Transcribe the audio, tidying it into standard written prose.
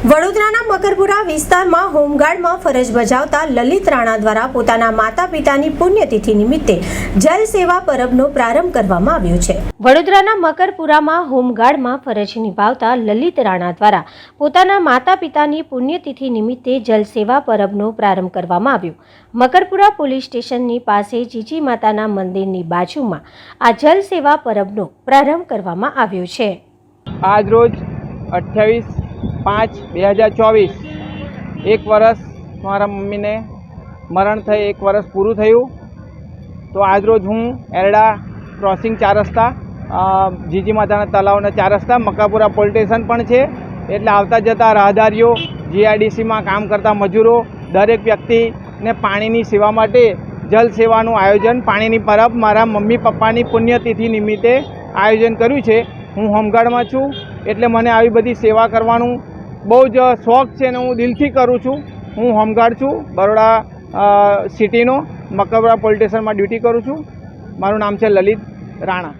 વડોદરાના મકરપુરા વિસ્તારમાં હોમગાર્ડમાં ફરજ બજાવતા લલિત રાણા દ્વારા પોતાના માતા પિતાની પુણ્યતિથિ નિમિત્તે જલ સેવા પરબનો પ્રારંભ કરવામાં આવ્યો છે। વડોદરાના મકરપુરામાં હોમગાર્ડમાં ફરજ નિભાવતા લલિત રાણા દ્વારા પોતાના માતા પિતાની પુણ્યતિથિ નિમિત્તે જલ સેવા પરબનો પ્રારંભ કરવામાં આવ્યો। મકરપુરા પોલીસ સ્ટેશનની પાસે જીજી માતાના મંદિરની બાજુમાં આ જલ સેવા પરબનો પ્રારંભ કરવામાં આવ્યો છે। આજ રોજ 28/5/2024 एक वर्ष मारा मम्मी ने मरण थे, एक वर्ष पूरु थयुं। तो आज रोज हूँ एरडा क्रॉसिंग 4 रस्ता जीजी माता तलाव ने 4 रस्ता मकरपुरा पोलीस स्टेशन पण छे। एटले आवता जता राहदारीओ, जीआईडीसी में काम करता मजूरो, दरेक व्यक्ति ने पाणीनी सेवा माटे जल सेवानुं आयोजन पाणीनी परब मारा मम्मी पप्पानी पुण्यतिथि निमित्ते आयोजन कर्युं छे। हूँ होमगार्ड में छूँ एटले मने आवी बधी सेवा करवानुं बहु ज शौक छे ने हूँ दिलथी करूँ छूँ। हूँ होमगार्ड छूँ, बरोड़ा सिटीनो मकरपुरा पोलीस स्टेशन में ड्यूटी करूँ छूँ। मारुं नाम छे ललित राणा।